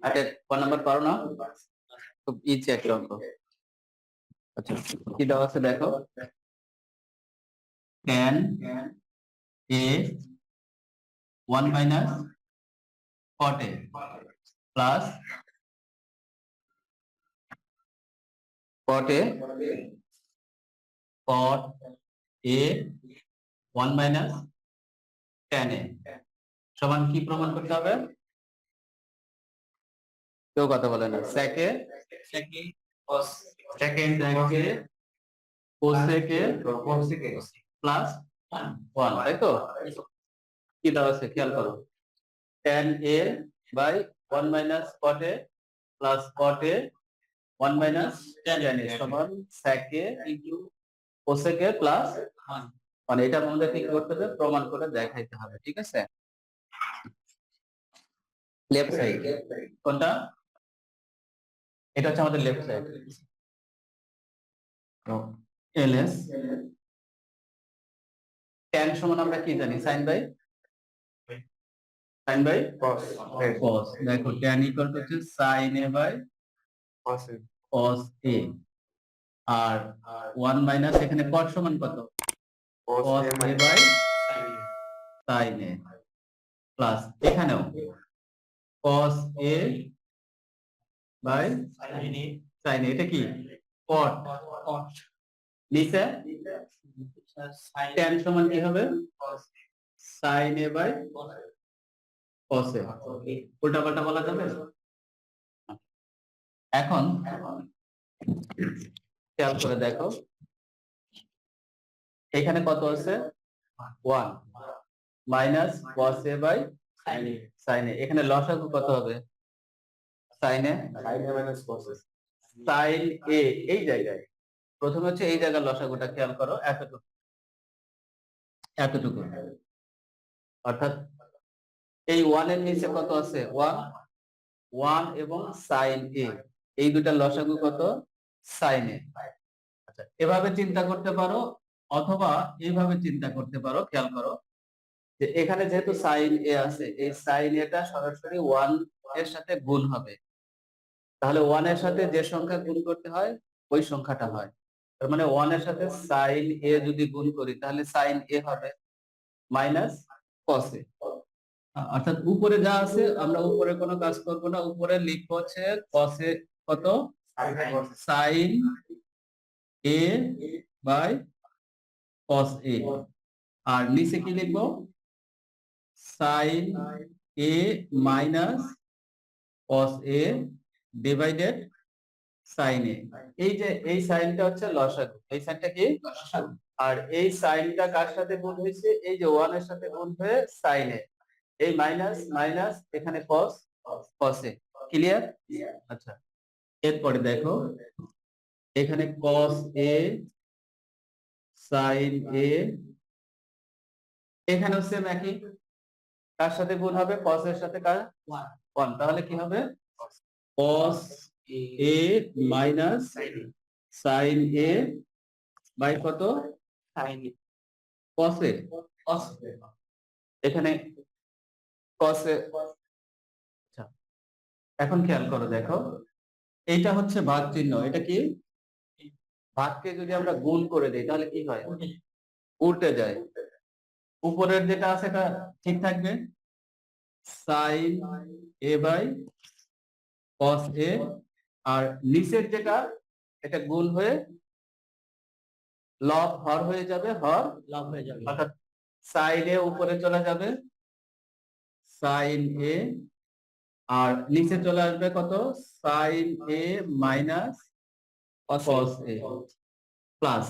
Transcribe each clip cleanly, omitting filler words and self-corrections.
আচ্ছা 1 নাম্বার পারো না? খুব ইজি একটা অঙ্ক। আচ্ছা কি দেওয়া আছে দেখো, tan a 1 minus cot a plus cot a a 1 minus tan a সমান কি প্রমাণ করতে হবে? কেউ কথা বলে না। সেকেন্ড প্লাস 1, তাই তো? কি দেওয়া আছে খেয়াল করো, tan a by 1 minus cot a plus cot a 1 minus tan a সমান sec a into cosec a plus 1, মানে এটা আমাদের কি করতে হবে, প্রমাণ করে দেখাইতে হবে। ঠিক আছে, লেফট সাইড কোনটা? এটা হচ্ছে আমাদের লেফট সাইড। ls tan সমান আমরা কি জানি, sin বাই cos। দেখো tan ইকুয়াল টু হচ্ছে sin a by cos a, আর 1 মাইনাস এখানে cos সমান কত, cos a by sin a plus এখানেও cos a by sin a, এটা কি cot, নিচে tan সমান কি হবে, sin a by cos a। উল্টা পাল্টা বলা যাবে? এখন খেয়াল করে দেখো, এখানে কত আছে 1 minus cos a by sin a, এখানে লসাগু কত হবে sin a sin a, এই জায়গায় প্রথমে হচ্ছে এই জায়গায় লসাগুটা খেয়াল করো, এতটুকু এতটুকু, অর্থাৎ এই 1 এর নিচে কত আছে 1 এবং sin a, এই দুটা লসাগু কত sin a। আচ্ছা এভাবে চিন্তা করতে পারো অথবা এইভাবে চিন্তা করতে পারো। খেয়াল করো যে এখানে যেহেতু sin a আছে, এই sin a টা সরাসরি 1 এর সাথে গুণ হবে, তাহলে 1 এর সাথে যে সংখ্যা গুণ করতে হয় ওই সংখ্যাটা হয়। তার মানে 1 এর সাথে sin a যদি গুণ করি তাহলে sin a হবে মাইনাস cos a। অর্থাৎ উপরে যা আছে আমরা উপরে কোনো কাজ করব না, উপরে লিখবো হচ্ছে cos a কত sin a by cos a, আর নিচে কি লিখবো sin a minus cos a divided sin a। এই যে এই সাইনটা হচ্ছে লসাগু, এই সাইনটা কি লসাগু, আর এই সাইনটা কার সাথে গুণ হয়েছে, এই যে 1 এর সাথে গুণ হয়ে sin a, এই মাইনাস মাইনাস এখানে cos cos a। ক্লিয়ার? আচ্ছা এরপরে দেখো এখানে cos a sin a, এখানেও সেম একই, কার সাথে গুণ হবে cos এর সাথে কার 1, তাহলে কি হবে cos a minus sin a by কত cos a, এখানে cos a। আচ্ছা এখন খেয়াল করো দেখো, এইটা হচ্ছে ভাগ চিহ্ন, এটা কি ভাগকে যদি আমরা গুণ করে দেই তাহলে কি হয়, উল্টে যায়। উপরের যেটা আছে এটা ঠিক থাকবে sin a by cos a, আর নিচের যেটা এটা গুণ হয়ে লব হর হয়ে যাবে, হর লব হয়ে যাবে, অর্থাৎ sin a উপরে চলে যাবে sin a, আর নিচে চলে আসবে কত sin a minus cos a plus,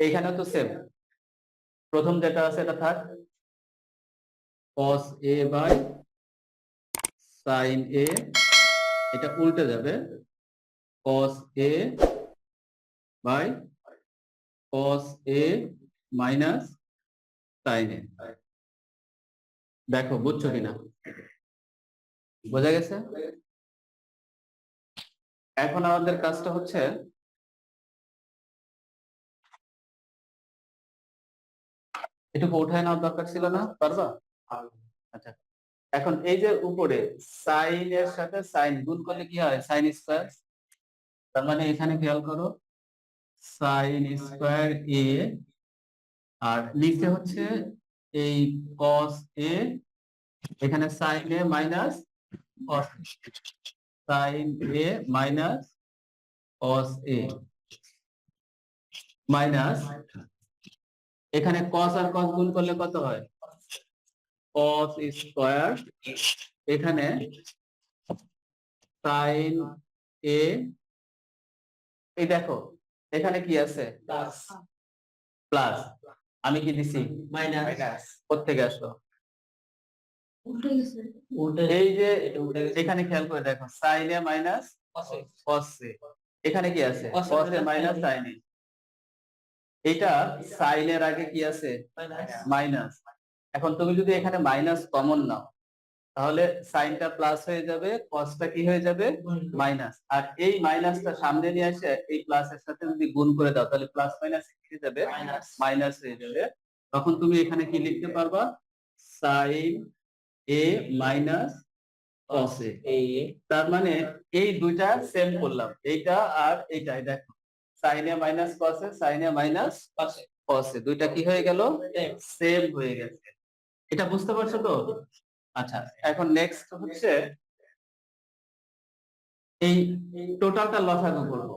এখানে তো সেম, প্রথম যেটা আছে এটা থাক cos a by sin a, এটা উল্টে যাবে cos a by cos a minus sin a। দেখো বুঝছো কিনা, বোঝা গেছে? এখন আমাদের কাজটা হচ্ছে এটুকু উঠায় নেওয়ার দরকার ছিল না, পারবা? আচ্ছা এখন এই যে উপরে সাইন এর সাথে সাইন গুণ করলে কি হয়? Sine square. তার মানে এখানে খেয়াল করো, সাইন স্কয়ার এ, আর নিচে হচ্ছে এই কস এ, এখানে sign a minus cos, sign a minus cos A minus, এখানে কস আর কস গুণ করলে কত হয়? কস স্কয়ার, এখানে সাইন এ, এই দেখো এখানে কি আছে? প্লাস। প্লাস আমি কি দিছি? মাইনাস। কোত্থেকে আসলো? এই যে এখানে খেয়াল করে দেখো, সাইন এ মাইনাস কস এ, এখানে কি আছে? কস এ মাইনাস সাইন এ। এটা সাইন এর আগে কি আছে? মাইনাস। এখন তুমি যদি এখানে মাইনাস কমন নাও, তাহলে সাইনটা প্লাস হয়ে যাবে, কসটা কি হয়ে যাবে? মাইনাস। আর এই মাইনাসটা সামনে নিয়ে এসে এই প্লাসের সাথে যদি গুণ করে দাও, তাহলে প্লাস মাইনাস কি হয়ে যাবে? মাইনাস হয়ে যাবে। তখন তুমি এখানে কি লিখতে পারবা? সাইন এ মাইনাস কস এ। তার মানে এই দুইটা সেম করলাম, এইটা আর এইটা। দেখো sign a minus cos a, sign a minus cos এ, দুইটা কি হয়ে গেল? সেম হয়ে গেছে। এটা বুঝতে পারছো তো? আচ্ছা, এখন নেক্সট হচ্ছে এই টোটালটা লসাগু করব।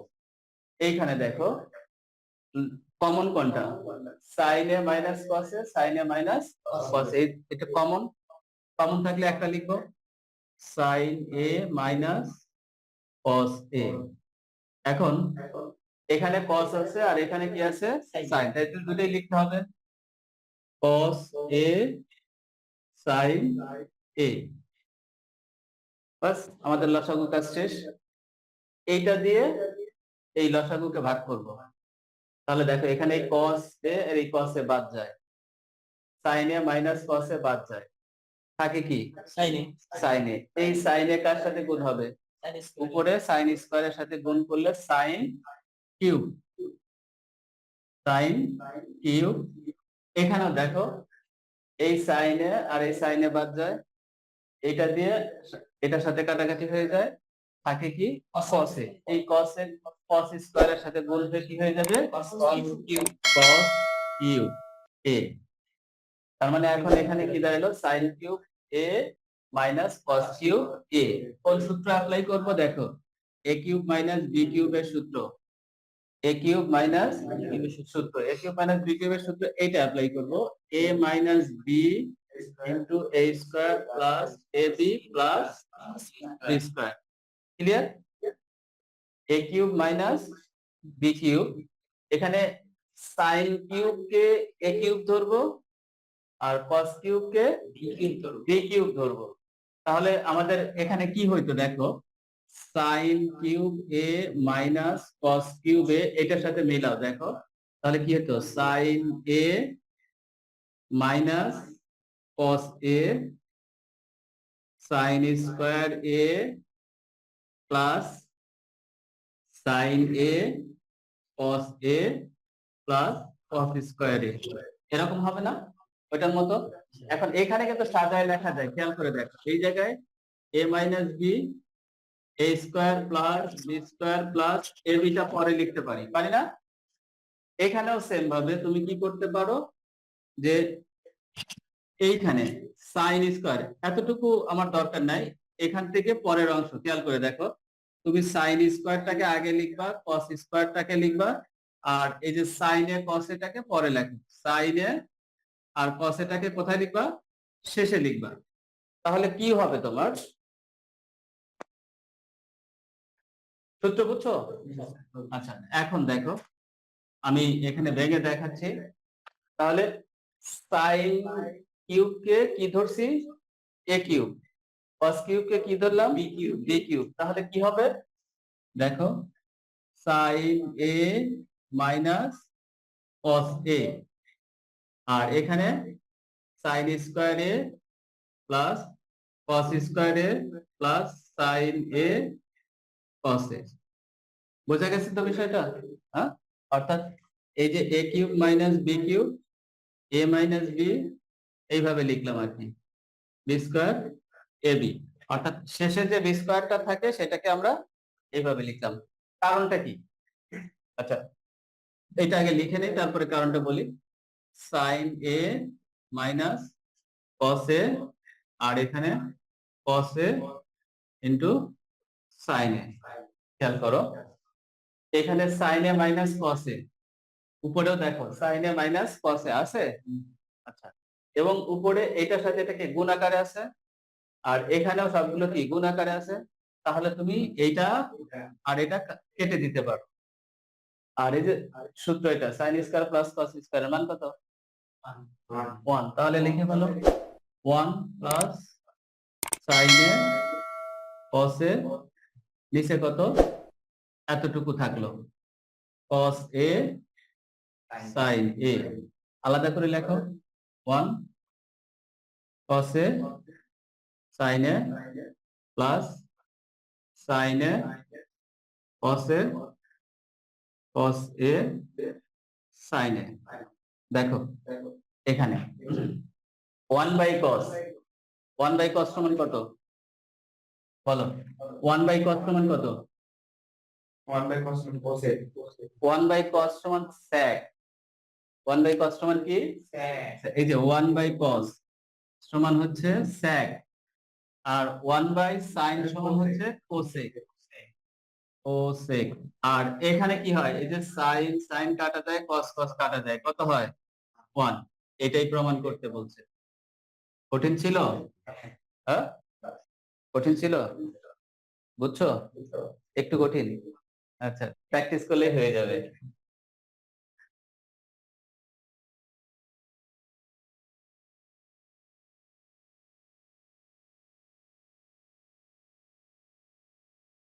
এইখানে দেখো কমন কোনটা? Sign a minus cos a, sign a minus cos এ, এটা কমন। কমন থাকলে একটা লিখো, সাইন এ মাইনাস কস এ। এখন এখানে কস আছে আর এখানে কি আছে? সাইন, তাই তো দুটোই লিখতে হবে, কস এ সাইন এ। বাস, আমাদের লসাগু কাজ শেষ। এইটা দিয়ে এই লসাগুকে ভাগ করব। তাহলে দেখো এখানে এই কস এ আর এই কস এ বাদ যায়, সাইন এ মাইনাস কস এ বাদ যায়, থাকে কি? সাইন এ। সাইন এ, এই সাইন এ কার সাথে গুণ হবে? উপরে সাইন স্কয়ারের সাথে গুণ করলে সাইন কিউব, সাইন কিউব। এখানেও দেখো এই সাইনে আর এই সাইনে বাদ যায়, এটা দিয়ে এটার সাথে কাটাকাটি হয়ে যায়, থাকে কি? কস এ। এই কস এ কস স্কয়ারের সাথে গুণ হয়ে কি হয়ে যাবে? কস কিউব, কস কিউব এ। তার মানে এখন এখানে কি দাঁড়ালো? Sign cube a minus cos cube এ। কোন সূত্র অ্যাপ্লাই করব? দেখো এ কিউব মাইনাস বি কিউবের সূত্র, এ কিউব মাইনাস সূত্র, এ কিউব মাইনাস বি কিউবের সূত্র, এইটা অ্যাপ্লাই করব। A minus b into a square plus a b plus b square. Clear? A cube minus b cube, এখানে সাইন কিউব কে এ কিউব ধরবো আর কস কিউব কে বি কিউব ধরবো। তাহলে আমাদের এখানে কি হইতো? দেখো sine cube a minus cos cube a, এটার সাথে মিলাও দেখো, তাহলে কি হতো? Sine a minus cos a sine square a plus sine a cos a plus cos square এ, এরকম হবে না ওইটার মতো? এখন এখানে কিন্তু সাজায় লেখা যায়, খেয়াল করে দেখো, এই জায়গায় a minus b, a square plus b square plus a beta পরে লিখতে পারি, পারি না? এখানেও সেম ভাবে তুমি কি করতে পারো, যে এইখানে সাইন স্কয়ার এতটুকু আমার দরকার নাই, এখান থেকে পরের অংশ খেয়াল করে দেখো, তুমি সাইন স্কয়ারটাকে আগে লিখবা, কস স্কয়ারটাকে লিখবা, আর এই যে সাইনে কসেটাকে পরে লেখো, সাইনে আর কসেটাকে কোথায় লিখবা? শেষে লিখবা। তাহলে কি হবে তোমার? সূত্র বুঝছো? আচ্ছা, এখন দেখো আমি এখানে ভেঙে দেখাচ্ছি। তাহলে সাইন কিউব কে কি ধরছি? এ কিউব। কস কিউব কে কি ধরলাম? B cube. B cube. তাহলে কি হবে দেখো, সাইন এ মাইনাস কস এ, আর এখানে sign square a plus cos square a plus sine a cos এ। বোঝা গেছে তো বিষয়টা? হ্যাঁ, অর্থাৎ এই যে এ cube minus b cube, a minus B, এইভাবে লিখলাম আর কি, বি স্কয়ার এবি, অর্থাৎ শেষে যে বি স্কয়ারটা থাকে সেটাকে আমরা এইভাবে লিখলাম। কারণটা কি? আচ্ছা, এটা আগে লিখে নেই, তারপরে কারণটা বলি। সাইন এ মাইনাস কস এ, আর এখানে কস এ ইন্টু সাইন এ। খেয়াল করো, এখানে সাইন এ মাইনাস কস এ, উপরেও দেখো সাইন এ মাইনাস কস এ আছে। আচ্ছা, এবং উপরে এটার সাথে এটাকে গুণ আকারে আছে, আর এখানেও সবগুলো কি গুণ আকারে আছে। তাহলে তুমি এইটা আর এটা কেটে দিতে পারো। আর এই যে সূত্র, এটা সাইন স্কয়ার প্লাস কস স্কয়ারের মান কত? 1। তাহলে লিখে ফেলো 1 প্লাস সাইন এ কস এ, নিচে কত এতটুকু থাকলো কস এ সাইন এ। আলাদা করে লেখো 1 কস a sign A plus sine a cos A cos a sign এ। দেখো এখানে 1 বাই কস, 1 বাই কস সমান কত বলো? 1 বাই কস সমান কত? 1 by cos cos A 1 by cos সমান sec। 1 বাই কস সমান কি? এই যে 1 বাই কস সমান হচ্ছে sec, আর 1 বাই সাইন সমান হচ্ছে কোসেক। কোসেক। আর এখানে কি হয়, এই যে সাইন সাইন কাটা যায়, কস কস কাটা যায়, কত হয়? 1। এটাই প্রমাণ করতে বলছে। কঠিন ছিল? হ্যাঁ, কঠিন ছিল, বুঝছো? একটু কঠিন। আচ্ছা, প্র্যাকটিস করলেই হয়ে যাবে।